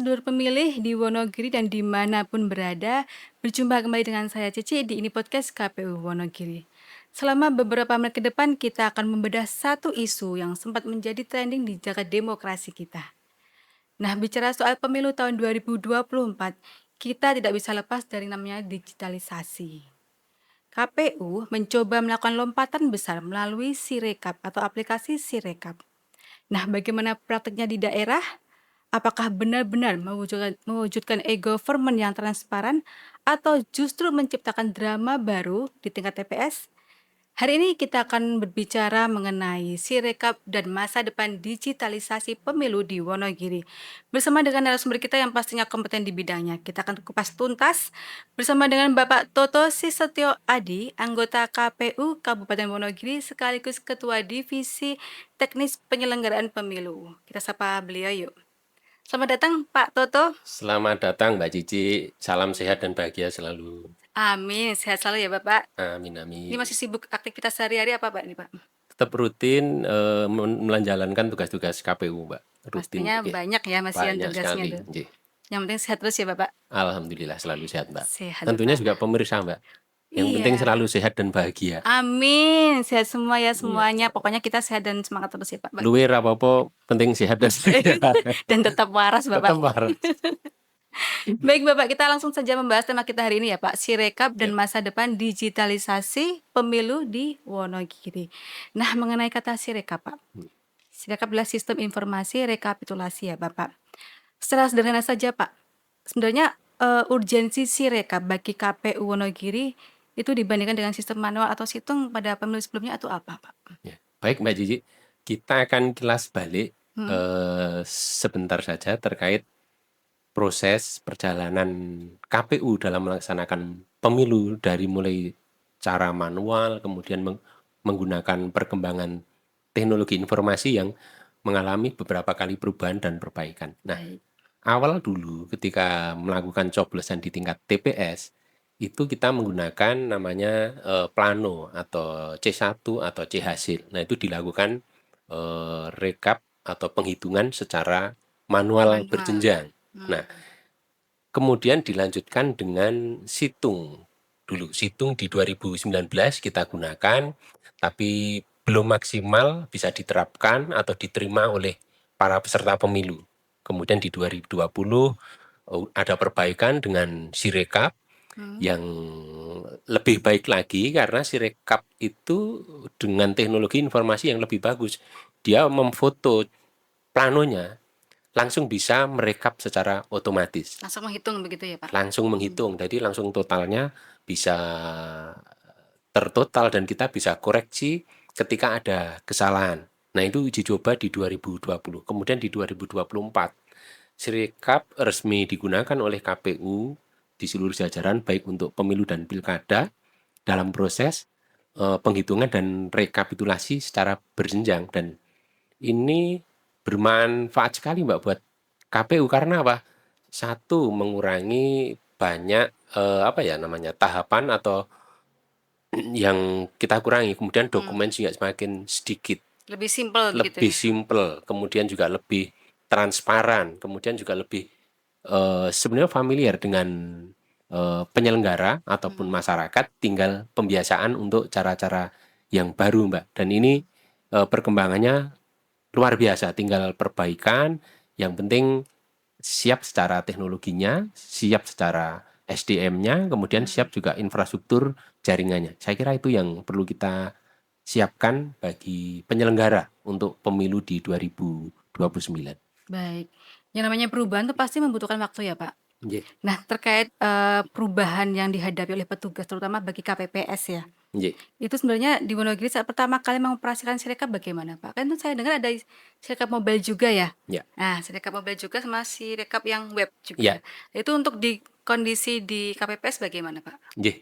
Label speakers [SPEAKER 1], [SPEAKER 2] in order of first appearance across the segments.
[SPEAKER 1] sedulur pemilih di Wonogiri dan dimanapun berada, berjumpa kembali dengan saya Cici di ini podcast KPU Wonogiri. Selama beberapa menit ke depan kita akan membedah satu isu yang sempat menjadi trending di jagat demokrasi kita. Nah, bicara soal pemilu tahun 2024, kita tidak bisa lepas dari namanya digitalisasi. KPU mencoba melakukan lompatan besar melalui Sirekap atau aplikasi Sirekap. Nah, bagaimana praktiknya di daerah? Apakah benar-benar mewujudkan e-government yang transparan atau justru menciptakan drama baru di tingkat TPS? Hari ini kita akan berbicara mengenai Sirekap dan masa depan digitalisasi pemilu di Wonogiri. Bersama dengan narasumber kita yang pastinya kompeten di bidangnya. Kita akan kupas tuntas bersama dengan Bapak Toto Sisetyo Adi, anggota KPU Kabupaten Wonogiri sekaligus Ketua Divisi Teknis Penyelenggaraan Pemilu. Kita sapa beliau yuk. Selamat datang Pak Toto.
[SPEAKER 2] Selamat datang Mbak Cici, salam sehat dan bahagia selalu.
[SPEAKER 1] Amin, sehat selalu ya Bapak.
[SPEAKER 2] Amin,
[SPEAKER 1] Ini
[SPEAKER 2] amin.
[SPEAKER 1] masih sibuk aktivitas sehari-hari apa Pak ini Pak?
[SPEAKER 2] Tetap rutin menjalankan tugas-tugas KPU, Mbak. Rutin.
[SPEAKER 1] Pastinya
[SPEAKER 2] Oke.
[SPEAKER 1] banyak ya masihan
[SPEAKER 2] Banyak
[SPEAKER 1] tugasnya
[SPEAKER 2] sekali.
[SPEAKER 1] tuh.
[SPEAKER 2] Oke.
[SPEAKER 1] Yang penting sehat terus ya Bapak.
[SPEAKER 2] Alhamdulillah selalu sehat, Mbak.
[SPEAKER 1] Sehat
[SPEAKER 2] Tentunya
[SPEAKER 1] Bapak.
[SPEAKER 2] juga pemirsa, Mbak. Yang penting
[SPEAKER 1] Iya.
[SPEAKER 2] selalu sehat dan bahagia.
[SPEAKER 1] Amin, sehat semua ya
[SPEAKER 2] Iya.
[SPEAKER 1] semuanya. Pokoknya kita sehat dan semangat terus ya Pak.
[SPEAKER 2] Luwir apa-apa, penting sehat dan sehat.
[SPEAKER 1] Dan tetap waras Bapak.
[SPEAKER 2] Tetap waras.
[SPEAKER 1] Baik Bapak, kita langsung saja membahas tema kita hari ini ya Pak, Sirekap dan
[SPEAKER 2] Ya.
[SPEAKER 1] masa depan digitalisasi pemilu di Wonogiri. Nah, mengenai kata Sirekap Pak. Sirekap adalah sistem informasi rekapitulasi ya Bapak. Secara sederhana saja Pak, sebenarnya urgensi Sirekap bagi KPU Wonogiri itu dibandingkan dengan sistem manual atau situng pada pemilu sebelumnya atau apa Pak?
[SPEAKER 2] Ya. Baik Mbak Cici, kita akan kilas balik sebentar saja terkait proses perjalanan KPU dalam melaksanakan pemilu dari mulai cara manual, kemudian menggunakan perkembangan teknologi informasi yang mengalami beberapa kali perubahan dan perbaikan. Nah, awal dulu ketika melakukan coblosan di tingkat TPS, itu kita menggunakan namanya plano atau C1 atau C hasil. Nah, itu dilakukan rekap atau penghitungan secara manual berjenjang. Nah, kemudian dilanjutkan dengan situng. Dulu situng di 2019 kita gunakan, tapi belum maksimal bisa diterapkan atau diterima oleh para peserta pemilu. Kemudian di 2020 ada perbaikan dengan Sirekap yang lebih baik lagi karena Sirekap itu dengan teknologi informasi yang lebih bagus. Dia memfoto planonya, langsung bisa merekap secara otomatis.
[SPEAKER 1] Langsung menghitung begitu ya Pak?
[SPEAKER 2] Langsung menghitung, jadi langsung totalnya bisa tertotal dan kita bisa koreksi ketika ada kesalahan. Nah, itu uji coba di 2020. Kemudian di 2024, Sirekap resmi digunakan oleh KPU di seluruh jajaran baik untuk pemilu dan pilkada dalam proses penghitungan dan rekapitulasi secara berjenjang, dan ini bermanfaat sekali Mbak buat KPU karena apa? Satu, mengurangi banyak tahapan atau yang kita kurangi, kemudian dokumen juga semakin sedikit,
[SPEAKER 1] Lebih simpel begitu
[SPEAKER 2] lebih
[SPEAKER 1] ya?
[SPEAKER 2] simpel, kemudian juga lebih transparan, kemudian juga lebih sebenarnya familiar dengan penyelenggara ataupun masyarakat, tinggal pembiasaan untuk cara-cara yang baru Mbak. Dan ini perkembangannya luar biasa, tinggal perbaikan, yang penting siap secara teknologinya, siap secara SDM-nya, kemudian siap juga infrastruktur jaringannya. Saya kira itu yang perlu kita siapkan bagi penyelenggara untuk pemilu di 2029.
[SPEAKER 1] Baik, yang namanya perubahan itu pasti membutuhkan waktu ya Pak?
[SPEAKER 2] Yeah.
[SPEAKER 1] Nah, terkait perubahan yang dihadapi oleh petugas terutama bagi KPPS ya.
[SPEAKER 2] Yeah.
[SPEAKER 1] Itu sebenarnya di Wonogiri saat pertama kali mengoperasikan Sirekap bagaimana Pak? Kan saya dengar ada Sirekap mobile juga ya.
[SPEAKER 2] Ya.
[SPEAKER 1] Nah, Sirekap mobile juga sama Sirekap yang web
[SPEAKER 2] Ya.
[SPEAKER 1] juga. Itu untuk di kondisi di KPPS bagaimana Pak?
[SPEAKER 2] Yeah.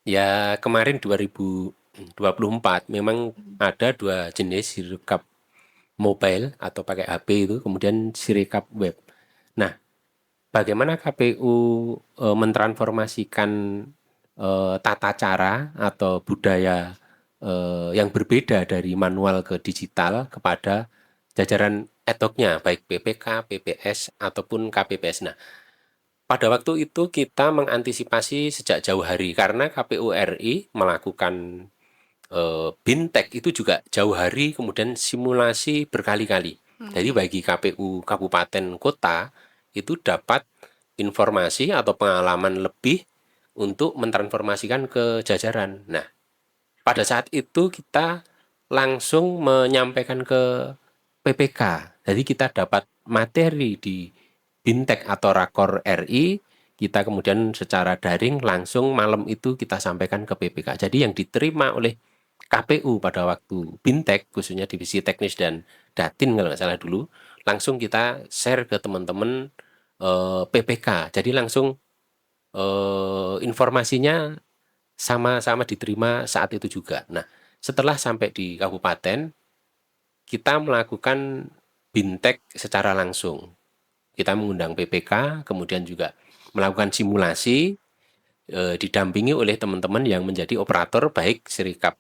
[SPEAKER 2] Ya, kemarin 2024 memang ada dua jenis Sirekap mobile atau pakai HP itu, kemudian Sirekap web. Nah, bagaimana KPU mentransformasikan tata cara atau budaya yang berbeda dari manual ke digital kepada jajaran ad hoc-nya, baik PPK, PPS, ataupun KPPS. Nah, pada waktu itu kita mengantisipasi sejak jauh hari karena KPU RI melakukan Bintek itu juga jauh hari, kemudian simulasi berkali-kali. Jadi bagi KPU kabupaten kota itu dapat informasi atau pengalaman lebih untuk mentransformasikan ke jajaran. Nah, pada saat itu kita langsung menyampaikan ke PPK. Jadi kita dapat materi di Bintek atau Rakor RI, kita kemudian secara daring langsung malam itu kita sampaikan ke PPK. Jadi yang diterima oleh KPU pada waktu Bintek, khususnya divisi teknis dan datin kalau nggak salah dulu, langsung kita share ke teman-teman PPK. Jadi langsung informasinya sama-sama diterima saat itu juga. Nah, setelah sampai di kabupaten, kita melakukan Bintek secara langsung. Kita mengundang PPK, kemudian juga melakukan simulasi, didampingi oleh teman-teman yang menjadi operator baik Sirekap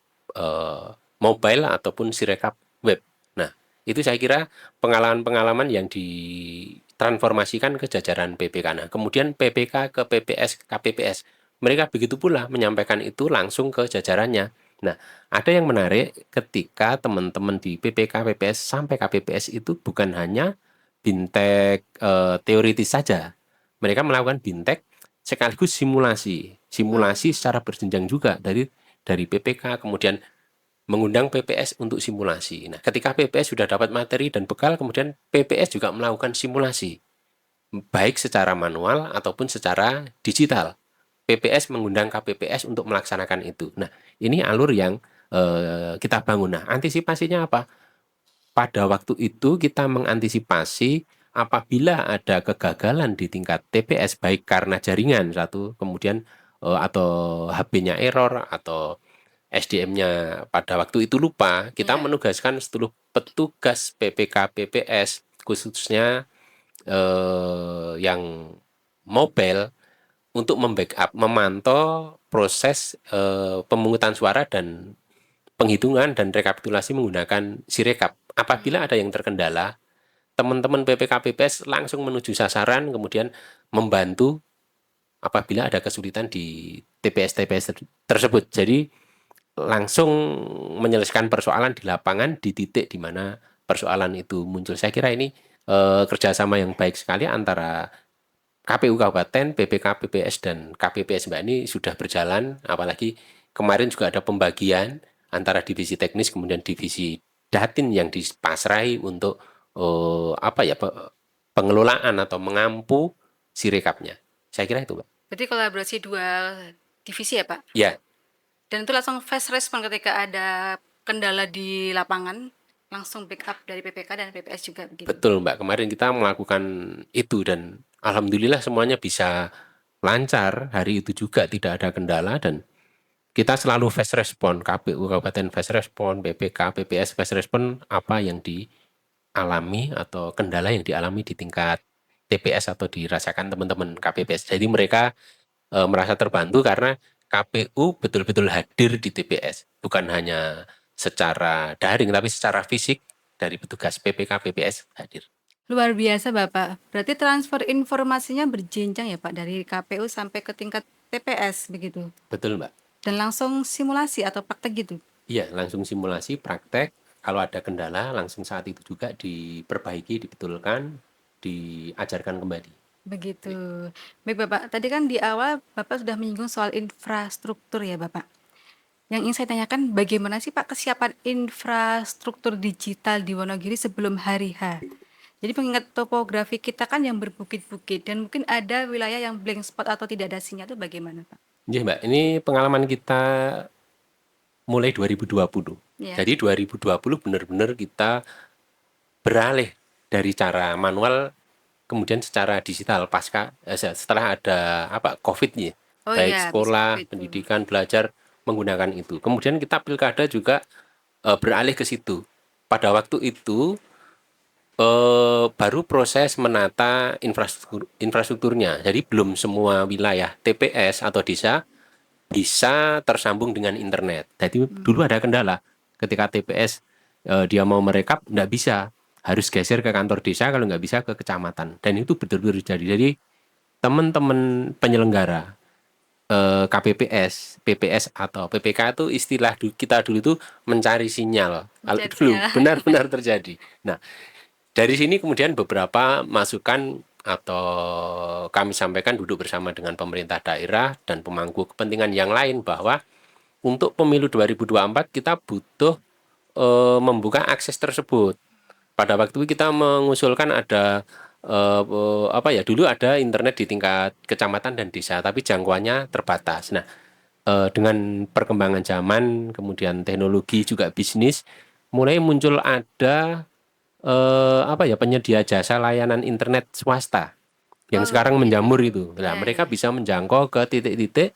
[SPEAKER 2] mobile ataupun Sirekap web. Nah, itu saya kira pengalaman-pengalaman yang ditransformasikan ke jajaran PPK. Nah, kemudian PPK ke PPS, KPPS. Mereka begitu pula menyampaikan itu langsung ke jajarannya. Nah, ada yang menarik ketika teman-teman di PPK, PPS sampai KPPS itu bukan hanya bintek teoritis saja. Mereka melakukan bintek sekaligus simulasi secara berjenjang juga dari PPK, kemudian mengundang PPS untuk simulasi. Nah, ketika PPS sudah dapat materi dan bekal, kemudian PPS juga melakukan simulasi, baik secara manual ataupun secara digital. PPS mengundang KPPS untuk melaksanakan itu. Nah, ini alur yang kita bangun. Nah, antisipasinya apa? Pada waktu itu kita mengantisipasi apabila ada kegagalan di tingkat TPS baik karena jaringan satu, kemudian atau HP-nya error atau SDM-nya pada waktu itu lupa, kita menugaskan seluruh petugas PPK PPS khususnya yang mobile untuk membackup, memantau proses pemungutan suara dan penghitungan dan rekapitulasi menggunakan Sirekap. Apabila ada yang terkendala, teman-teman PPK PPS langsung menuju sasaran, kemudian membantu apabila ada kesulitan di TPS-TPS tersebut. Jadi langsung menyelesaikan persoalan di lapangan di titik di mana persoalan itu muncul. Saya kira ini kerjasama yang baik sekali antara KPU Kabupaten, PPK, PPS, dan KPPS Mbak ini sudah berjalan, apalagi kemarin juga ada pembagian antara divisi teknis kemudian divisi datin yang dipasrai untuk pengelolaan atau mengampu Sirekapnya. Saya kira itu, Mbak.
[SPEAKER 1] Berarti kolaborasi dua divisi ya, Pak?
[SPEAKER 2] Ya,
[SPEAKER 1] Dan itu langsung fast respon ketika ada kendala di lapangan, langsung backup dari PPK dan PPS juga begitu.
[SPEAKER 2] betul, Mbak. Kemarin kita melakukan itu dan alhamdulillah semuanya bisa lancar. Hari itu juga tidak ada kendala dan kita selalu fast respon, KPU Kabupaten fast respon, PPK, PPS fast respon apa yang dialami atau kendala yang dialami di tingkat TPS atau dirasakan teman-teman KPPS. Jadi mereka merasa terbantu karena KPU betul-betul hadir di TPS, bukan hanya secara daring tapi secara fisik dari petugas PPK PPS hadir.
[SPEAKER 1] Luar biasa Bapak. Berarti transfer informasinya berjenjang ya Pak, dari KPU sampai ke tingkat TPS begitu.
[SPEAKER 2] Betul, Mbak.
[SPEAKER 1] Dan langsung simulasi atau praktek gitu.
[SPEAKER 2] Iya, langsung simulasi, praktek. Kalau ada kendala, langsung saat itu juga diperbaiki, dibetulkan, diajarkan kembali.
[SPEAKER 1] Begitu. Baik Bapak, tadi kan di awal Bapak sudah menyinggung soal infrastruktur ya Bapak. Yang ingin saya tanyakan, bagaimana sih Pak kesiapan infrastruktur digital di Wonogiri sebelum hari H? Jadi mengingat topografi kita kan yang berbukit-bukit dan mungkin ada wilayah yang blank spot atau tidak ada sinyal itu bagaimana Pak?
[SPEAKER 2] Iya, Mbak. Ini pengalaman kita mulai 2020.
[SPEAKER 1] Ya,
[SPEAKER 2] Jadi 2020 benar-benar kita beralih dari cara manual kemudian secara digital setelah ada COVID ya.
[SPEAKER 1] oh
[SPEAKER 2] Baik
[SPEAKER 1] iya, habis
[SPEAKER 2] sekolah,
[SPEAKER 1] COVID tuh.
[SPEAKER 2] pendidikan, belajar menggunakan itu. Kemudian kita pilkada juga beralih ke situ. Pada waktu itu baru proses menata infrastrukturnya. Jadi belum semua wilayah TPS atau desa bisa tersambung dengan internet. Jadi dulu ada kendala ketika TPS dia mau merekap nggak bisa, harus geser ke kantor desa, kalau nggak bisa ke kecamatan. Dan itu betul-betul terjadi. Jadi teman-teman penyelenggara KPPS, PPS atau PPK itu istilah kita dulu itu mencari sinyal. Kalau
[SPEAKER 1] Mencari
[SPEAKER 2] dulu
[SPEAKER 1] sinyal.
[SPEAKER 2] benar-benar terjadi. Nah, dari sini kemudian beberapa masukan atau kami sampaikan duduk bersama dengan pemerintah daerah dan pemangku kepentingan yang lain bahwa untuk pemilu 2024 kita butuh membuka akses tersebut. Pada waktu itu kita mengusulkan ada apa ya, dulu ada internet di tingkat kecamatan dan desa, tapi jangkauannya terbatas. Nah, dengan perkembangan zaman, kemudian teknologi juga bisnis, mulai muncul ada apa ya, penyedia jasa layanan internet swasta yang
[SPEAKER 1] Oh
[SPEAKER 2] sekarang
[SPEAKER 1] gitu.
[SPEAKER 2] menjamur itu. Nah,
[SPEAKER 1] Ya,
[SPEAKER 2] mereka
[SPEAKER 1] ya.
[SPEAKER 2] bisa menjangkau ke titik-titik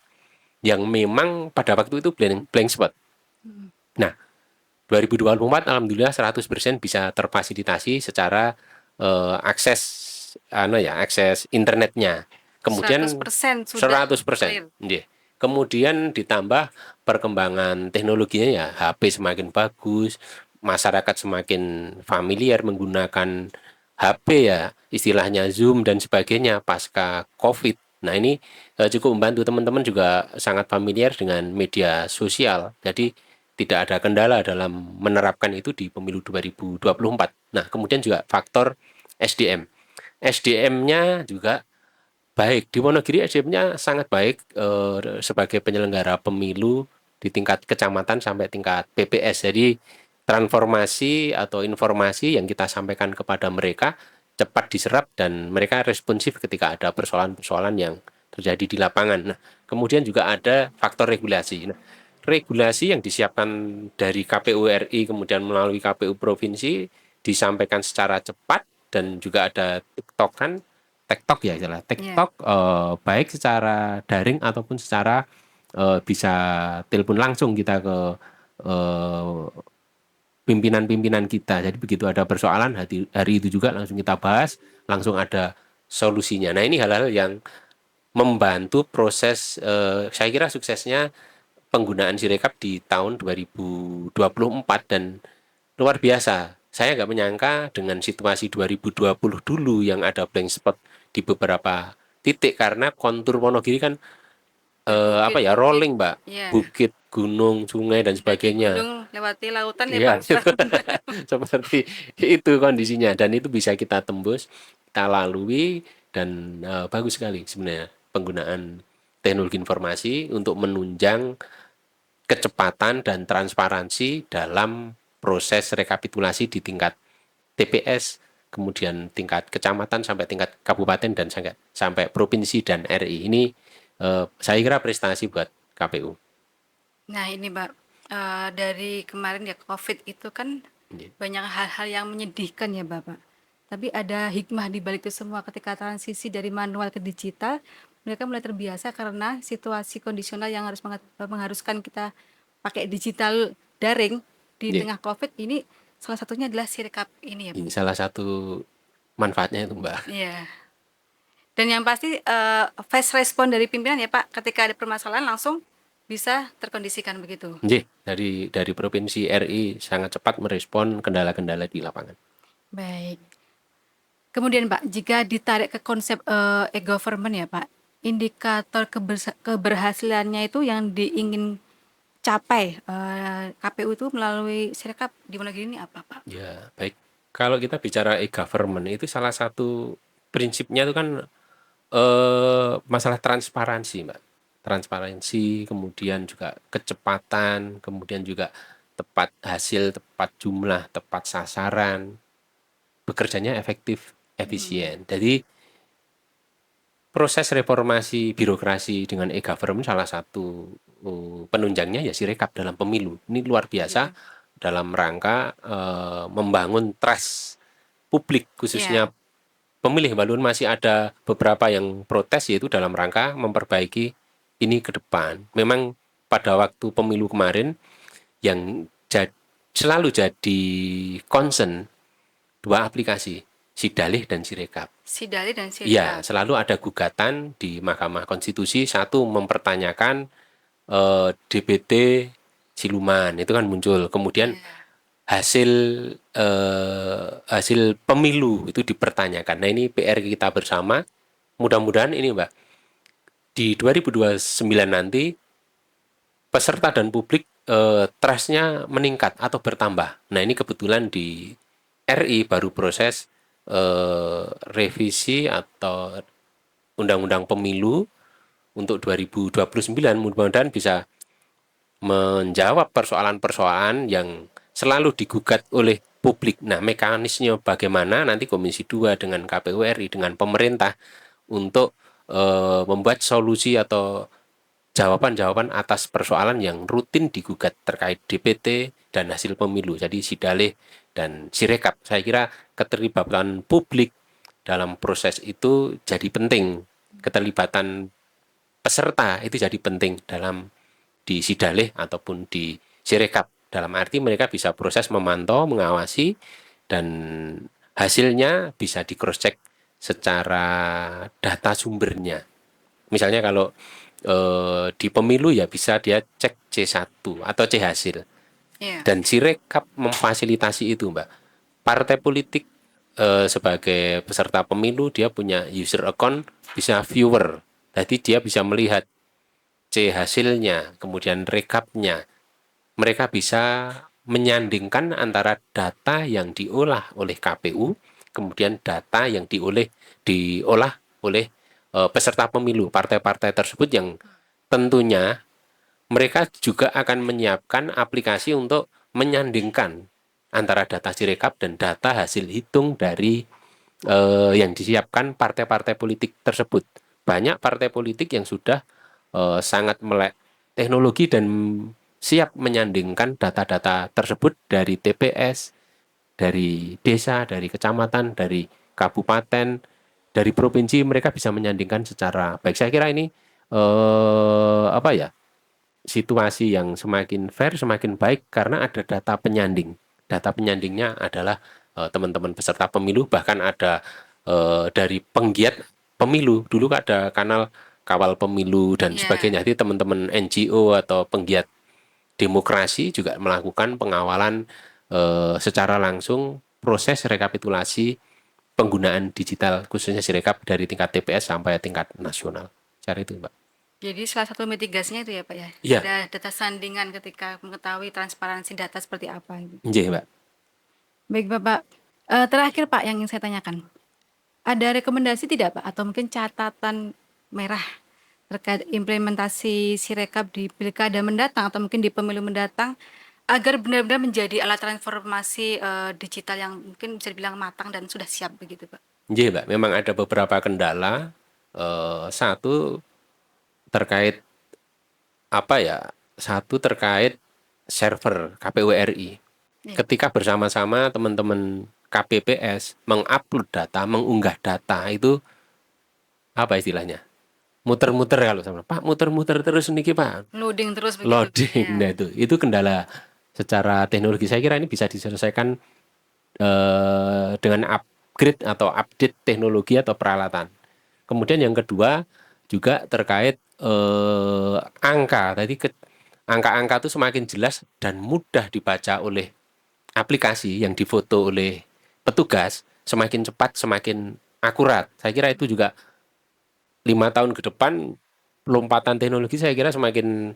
[SPEAKER 2] yang memang pada waktu itu blank spot.
[SPEAKER 1] Hmm.
[SPEAKER 2] Nah, 2024 alhamdulillah 100% bisa terfasilitasi secara akses akses internetnya. Kemudian
[SPEAKER 1] 100% sudah
[SPEAKER 2] 100%.
[SPEAKER 1] clear.
[SPEAKER 2] Yeah. Kemudian ditambah perkembangan teknologinya, ya HP semakin bagus, masyarakat semakin familiar menggunakan HP, ya istilahnya Zoom dan sebagainya pasca Covid. Nah, ini cukup membantu, teman-teman juga sangat familiar dengan media sosial. Jadi tidak ada kendala dalam menerapkan itu di pemilu 2024. Nah, kemudian juga faktor SDM. SDM-nya juga baik. Di Wonogiri SDM-nya sangat baik sebagai penyelenggara pemilu di tingkat kecamatan sampai tingkat PPS. Jadi transformasi atau informasi yang kita sampaikan kepada mereka cepat diserap dan mereka responsif ketika ada persoalan-persoalan yang terjadi di lapangan. Nah, kemudian juga ada faktor regulasi. Nah, regulasi yang disiapkan dari KPU RI kemudian melalui KPU provinsi disampaikan secara cepat, dan juga ada TikTok ya, istilah
[SPEAKER 1] Ya.
[SPEAKER 2] TikTok baik secara daring ataupun secara bisa telepon langsung kita ke eh, pimpinan-pimpinan kita. Jadi begitu ada persoalan hari itu juga langsung kita bahas, langsung ada solusinya. Nah, ini hal-hal yang membantu proses saya kira suksesnya penggunaan Sirekap di tahun 2024, dan luar biasa. Saya nggak menyangka dengan situasi 2020 dulu yang ada blank spot di beberapa titik karena kontur Wonogiri kan apa ya,
[SPEAKER 1] Berbukit-bukit.
[SPEAKER 2] rolling, Mbak.
[SPEAKER 1] Ya.
[SPEAKER 2] Bukit, gunung, sungai dan
[SPEAKER 1] Mendaki
[SPEAKER 2] sebagainya.
[SPEAKER 1] gunung, lewati lautan ya Pak.
[SPEAKER 2] Iya, seperti itu kondisinya, dan itu bisa kita tembus, kita lalui, dan bagus sekali sebenarnya penggunaan teknologi informasi untuk menunjang kecepatan dan transparansi dalam proses rekapitulasi di tingkat TPS, kemudian tingkat kecamatan sampai tingkat kabupaten dan sampai provinsi dan RI. Ini saya kira prestasi buat KPU.
[SPEAKER 1] Nah ini Pak, dari kemarin ya COVID itu kan banyak hal-hal yang menyedihkan ya Bapak. Tapi ada hikmah di balik itu semua ketika transisi dari manual ke digital, mereka mulai terbiasa karena situasi kondisional yang mengharuskan kita pakai digital daring di
[SPEAKER 2] Ini
[SPEAKER 1] tengah COVID ini, salah satunya adalah Sirekap ini ya Pak.
[SPEAKER 2] salah satu manfaatnya itu, Mbak.
[SPEAKER 1] Iya. Dan yang pasti fast respon dari pimpinan ya Pak, ketika ada permasalahan langsung bisa terkondisikan begitu.
[SPEAKER 2] Nggih, dari provinsi RI sangat cepat merespon kendala-kendala di lapangan.
[SPEAKER 1] Baik. Kemudian Pak, jika ditarik ke konsep e-government ya Pak, indikator keberhasilannya itu yang diingin capai KPU itu melalui Sirekap di Wonogiri ini apa Pak?
[SPEAKER 2] Ya, baik. Kalau kita bicara e-government itu salah satu prinsipnya itu kan masalah transparansi, Mbak. Transparansi, kemudian juga kecepatan, kemudian juga tepat hasil, tepat jumlah, tepat sasaran, bekerjanya efektif, efisien. Jadi proses reformasi birokrasi dengan e-government salah satu penunjangnya ya Sirekap dalam pemilu. Ini luar biasa
[SPEAKER 1] Gitu.
[SPEAKER 2] dalam rangka membangun trust publik,
[SPEAKER 1] Ya,
[SPEAKER 2] khususnya pemilih. Walaupun masih ada beberapa yang protes, yaitu dalam rangka memperbaiki ini ke depan. Memang pada waktu pemilu kemarin yang selalu jadi concern dua aplikasi, Sidalih dan Sirekap.
[SPEAKER 1] Sidali dan
[SPEAKER 2] Iya,
[SPEAKER 1] Sirekap.
[SPEAKER 2] selalu ada gugatan di Mahkamah Konstitusi, satu mempertanyakan DBT siluman, itu kan muncul. Kemudian
[SPEAKER 1] Ya.
[SPEAKER 2] hasil hasil pemilu itu dipertanyakan. Nah, ini PR kita bersama. Mudah-mudahan ini, Mbak, di 2029 nanti peserta dan publik trust-nya meningkat atau bertambah. Nah, ini kebetulan di RI baru proses revisi atau undang-undang pemilu untuk 2029, mudah-mudahan bisa menjawab persoalan-persoalan yang selalu digugat oleh publik. Nah, mekanisme bagaimana nanti Komisi 2 dengan KPU RI dengan pemerintah untuk membuat solusi atau jawaban-jawaban atas persoalan yang rutin digugat terkait DPT dan hasil pemilu. Jadi Sidalih dan Sirekap. Saya kira keterlibatan publik dalam proses itu jadi penting. Keterlibatan peserta itu jadi penting dalam di Sidalih ataupun di Sirekap. Dalam arti mereka bisa proses memantau, mengawasi, dan hasilnya bisa di cross check secara data sumbernya. Misalnya kalau di pemilu ya bisa dia cek C1 atau C hasil.
[SPEAKER 1] Iya.
[SPEAKER 2] Dan Sirekap memfasilitasi itu, Mbak. Partai politik sebagai peserta pemilu dia punya user account, bisa viewer. Jadi dia bisa melihat C hasilnya, kemudian rekapnya. Mereka bisa menyandingkan antara data yang diolah oleh KPU, kemudian data yang diolah oleh peserta pemilu, partai-partai tersebut yang tentunya mereka juga akan menyiapkan aplikasi untuk menyandingkan antara data Sirekap dan data hasil hitung dari yang disiapkan partai-partai politik tersebut. Banyak partai politik yang sudah sangat melek teknologi dan siap menyandingkan data-data tersebut dari TPS, dari desa, dari kecamatan, dari kabupaten, dari provinsi. Mereka bisa menyandingkan secara baik. Saya kira ini apa ya, situasi yang semakin fair, semakin baik karena ada data penyanding. Data penyandingnya adalah teman-teman peserta pemilu, bahkan ada dari penggiat pemilu. Dulu ada kanal kawal pemilu dan
[SPEAKER 1] Iya.
[SPEAKER 2] sebagainya. Jadi teman-teman NGO atau penggiat demokrasi juga melakukan pengawalan secara langsung proses rekapitulasi penggunaan digital khususnya Sirekap dari tingkat TPS sampai tingkat nasional. Cara itu, Mbak.
[SPEAKER 1] Jadi salah satu mitigasinya itu ya Pak ya,
[SPEAKER 2] Iya,
[SPEAKER 1] ada data sandingan ketika mengetahui transparansi data seperti apa gitu.
[SPEAKER 2] iya, Mbak.
[SPEAKER 1] Baik Bapak, terakhir Pak yang ingin saya tanyakan, ada rekomendasi tidak Pak atau mungkin catatan merah terkait implementasi Sirekap di pilkada mendatang atau mungkin di pemilu mendatang agar benar-benar menjadi alat transformasi digital yang mungkin bisa dibilang matang dan sudah siap begitu Pak?
[SPEAKER 2] Iya, Mbak. Memang ada beberapa kendala. Satu terkait apa ya? Satu terkait server KPU RI.
[SPEAKER 1] Iya.
[SPEAKER 2] Ketika bersama-sama teman-teman KPPS mengupload data, mengunggah data itu apa istilahnya? Muter-muter kalau sama Pak, muter-muter terus niki Pak.
[SPEAKER 1] Loading terus begitu.
[SPEAKER 2] Loading.
[SPEAKER 1] Ya.
[SPEAKER 2] Nah, itu kendala secara teknologi. Saya kira ini bisa diselesaikan dengan upgrade atau update teknologi atau peralatan. Kemudian yang kedua juga terkait angka. Tadi angka-angka itu semakin jelas dan mudah dibaca oleh aplikasi yang difoto oleh petugas, semakin cepat, semakin akurat. Saya kira itu juga 5 tahun ke depan lompatan teknologi saya kira semakin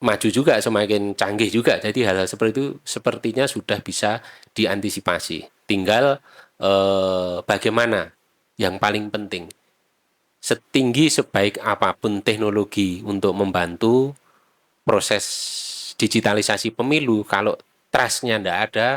[SPEAKER 2] maju juga, semakin canggih juga. Jadi hal-hal seperti itu sepertinya sudah bisa diantisipasi. Tinggal bagaimana yang paling penting. Setinggi sebaik apapun teknologi untuk membantu proses digitalisasi pemilu, kalau trust-nya tidak ada,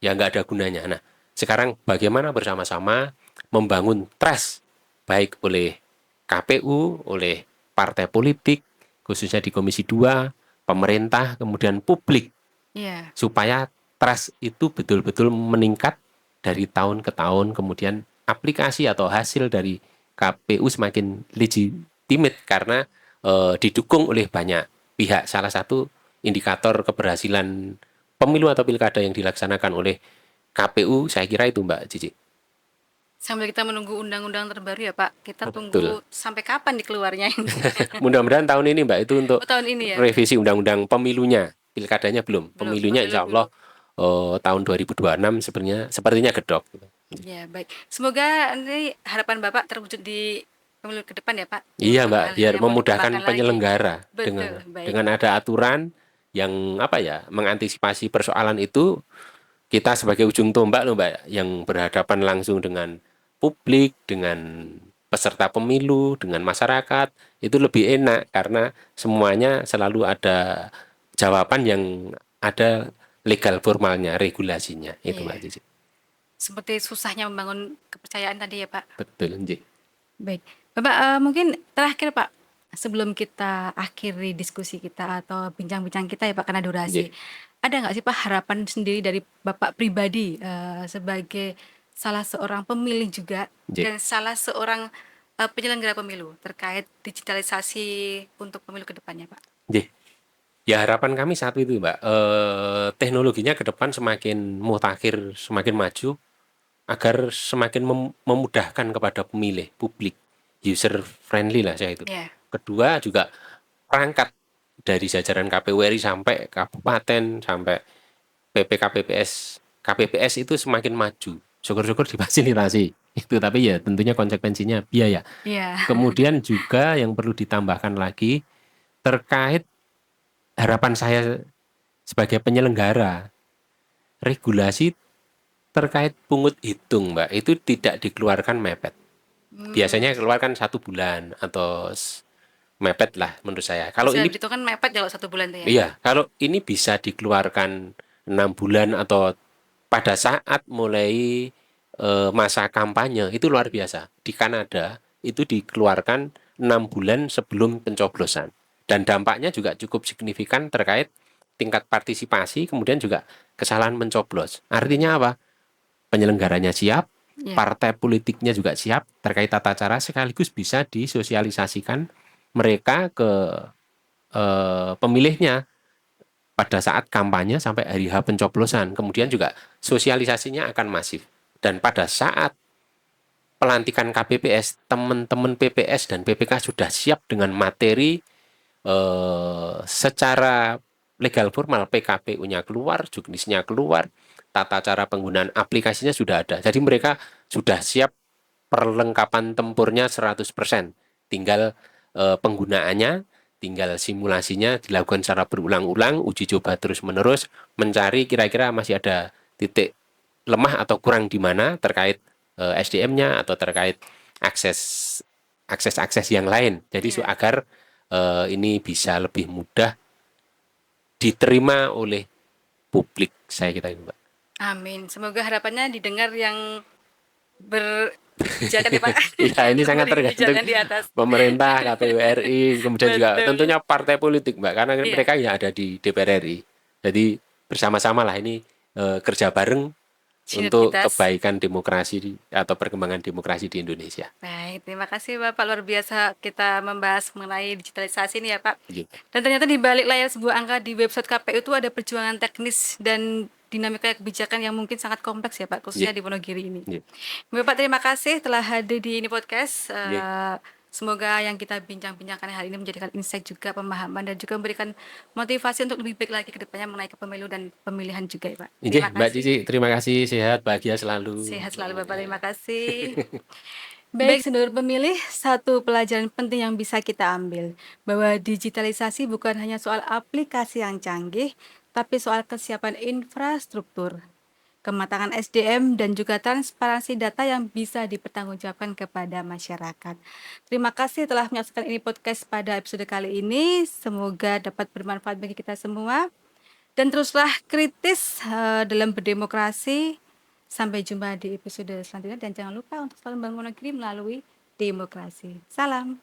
[SPEAKER 2] ya nggak ada gunanya. Nah, sekarang bagaimana bersama-sama membangun trust, baik oleh KPU, oleh partai politik, khususnya di Komisi 2, pemerintah, kemudian publik,
[SPEAKER 1] Iya.
[SPEAKER 2] supaya trust itu betul-betul meningkat dari tahun ke tahun, kemudian aplikasi atau hasil dari KPU semakin legitimate karena didukung oleh banyak pihak. Salah satu indikator keberhasilan pemilu atau pilkada yang dilaksanakan oleh KPU, saya kira itu Mbak Cici.
[SPEAKER 1] Sambil kita menunggu undang-undang terbaru ya Pak, kita
[SPEAKER 2] Betul.
[SPEAKER 1] tunggu sampai kapan dikeluarnya ini?
[SPEAKER 2] Mudah-mudahan tahun ini Mbak itu untuk
[SPEAKER 1] Oh tahun ini ya?
[SPEAKER 2] revisi undang-undang pemilunya. Pilkadanya belum.
[SPEAKER 1] Belum,
[SPEAKER 2] Pemilunya
[SPEAKER 1] pemilu
[SPEAKER 2] insya
[SPEAKER 1] dulu.
[SPEAKER 2] Allah tahun 2026 sepertinya gedok gitu.
[SPEAKER 1] Ya, baik. Semoga nanti harapan Bapak terwujud di pemilu ke depan ya, Pak,
[SPEAKER 2] Iya,
[SPEAKER 1] untuk
[SPEAKER 2] Mbak,
[SPEAKER 1] hal-hal
[SPEAKER 2] biar
[SPEAKER 1] yang mau
[SPEAKER 2] memudahkan
[SPEAKER 1] dikembangkan lagi.
[SPEAKER 2] penyelenggara
[SPEAKER 1] Betul, baik.
[SPEAKER 2] dengan ada aturan yang apa ya, mengantisipasi persoalan itu. Kita sebagai ujung tombak loh Mbak, yang berhadapan langsung dengan publik, dengan peserta pemilu, dengan masyarakat, itu lebih enak karena semuanya selalu ada jawaban yang ada legal formalnya, regulasinya. Itu Mbak
[SPEAKER 1] Iya.
[SPEAKER 2] Cici.
[SPEAKER 1] Seperti susahnya membangun kepercayaan tadi ya, Pak.
[SPEAKER 2] Betul, Nji.
[SPEAKER 1] Baik. Bapak, mungkin terakhir, Pak, sebelum kita akhiri diskusi kita atau bincang-bincang kita ya, Pak, karena
[SPEAKER 2] Nji.
[SPEAKER 1] durasi. Ada nggak sih, Pak, harapan sendiri dari Bapak pribadi sebagai salah seorang pemilih juga
[SPEAKER 2] Nji.
[SPEAKER 1] dan salah seorang penyelenggara pemilu terkait digitalisasi untuk pemilu ke depannya, Pak?
[SPEAKER 2] Nji. Ya harapan kami satu itu Mbak, teknologinya ke depan semakin mutakhir, semakin maju, agar semakin memudahkan kepada pemilih, publik, user friendly lah saya itu.
[SPEAKER 1] Ya,
[SPEAKER 2] Kedua juga perangkat dari jajaran KPU RI sampai kabupaten, sampai PPKPPS, KPPS itu semakin maju. Syukur-syukur difasilitasi. Itu tapi ya tentunya konsekuensinya biaya.
[SPEAKER 1] iya,
[SPEAKER 2] Kemudian juga yang perlu ditambahkan lagi terkait harapan saya sebagai penyelenggara, regulasi terkait pungut hitung, Mbak, itu tidak dikeluarkan mepet.
[SPEAKER 1] hmm,
[SPEAKER 2] Biasanya keluarkan 1 bulan atau mepet lah menurut saya. Kalau
[SPEAKER 1] bisa
[SPEAKER 2] ini,
[SPEAKER 1] dihitung kan mepet kalau 1 bulan tuh ya.
[SPEAKER 2] iya, kalau ini bisa dikeluarkan 6 bulan atau pada saat mulai masa kampanye, itu luar biasa. Di Kanada itu dikeluarkan 6 bulan sebelum pencoblosan. Dan dampaknya juga cukup signifikan terkait tingkat partisipasi, kemudian juga kesalahan mencoblos. Artinya apa? Penyelenggaranya siap,
[SPEAKER 1] Ya,
[SPEAKER 2] partai politiknya juga siap terkait tata cara, sekaligus bisa disosialisasikan mereka ke pemilihnya pada saat kampanye sampai hari H pencoblosan. Kemudian juga sosialisasinya akan masif. Dan pada saat pelantikan KPPS, teman-teman PPS dan PPK sudah siap dengan materi secara legal formal, PKPU-nya keluar, juknisnya keluar, tata cara penggunaan aplikasinya sudah ada. Jadi mereka sudah siap, perlengkapan tempurnya 100%. Tinggal penggunaannya, tinggal simulasinya dilakukan secara berulang-ulang, uji coba terus-menerus, mencari kira-kira masih ada titik lemah atau kurang di mana terkait SDM-nya atau terkait akses akses yang lain. Jadi
[SPEAKER 1] iya.
[SPEAKER 2] agar ini bisa lebih mudah diterima oleh publik, saya kira itu, Mbak.
[SPEAKER 1] Amin. Semoga harapannya didengar yang berkebijakan ya, Pak.
[SPEAKER 2] Ya, ini
[SPEAKER 1] Yang
[SPEAKER 2] sangat
[SPEAKER 1] memiliki
[SPEAKER 2] tergantung
[SPEAKER 1] kebijakan di atas.
[SPEAKER 2] pemerintah, KPU RI, kemudian juga
[SPEAKER 1] Betul.
[SPEAKER 2] tentunya partai politik, Mbak, karena
[SPEAKER 1] Iya,
[SPEAKER 2] mereka yang ada di DPR RI. Jadi bersama-sama lah ini kerja bareng untuk
[SPEAKER 1] sinergitas.
[SPEAKER 2] kebaikan demokrasi atau perkembangan demokrasi di Indonesia.
[SPEAKER 1] Baik, terima kasih Bapak, luar biasa kita membahas mengenai digitalisasi ini ya Pak.
[SPEAKER 2] Gitu.
[SPEAKER 1] Dan ternyata di balik layar sebuah angka di website KPU itu ada perjuangan teknis dan dinamika kebijakan yang mungkin sangat kompleks ya Pak, khususnya
[SPEAKER 2] Gitu.
[SPEAKER 1] di Wonogiri ini.
[SPEAKER 2] Gitu.
[SPEAKER 1] Bapak terima kasih telah hadir di ini podcast.
[SPEAKER 2] Gitu.
[SPEAKER 1] Semoga yang kita bincang-bincangkan hari ini menjadikan insight juga, pemahaman, dan juga memberikan motivasi untuk lebih baik lagi ke depannya mengenai kepemilu dan pemilihan juga ya Pak.
[SPEAKER 2] Nggih,
[SPEAKER 1] Terima
[SPEAKER 2] Mbak
[SPEAKER 1] kasih.
[SPEAKER 2] Cici, terima kasih, sehat, bahagia selalu.
[SPEAKER 1] Sehat selalu Bapak, terima kasih. Baik, sedulur pemilih, satu pelajaran penting yang bisa kita ambil, bahwa digitalisasi bukan hanya soal aplikasi yang canggih, tapi soal kesiapan infrastruktur, kematangan SDM, dan juga transparansi data yang bisa dipertanggungjawabkan kepada masyarakat. Terima kasih telah menyaksikan ini podcast pada episode kali ini. Semoga dapat bermanfaat bagi kita semua. Dan teruslah kritis dalam berdemokrasi. Sampai jumpa di episode selanjutnya dan jangan lupa untuk selalu membangun negeri melalui demokrasi. Salam.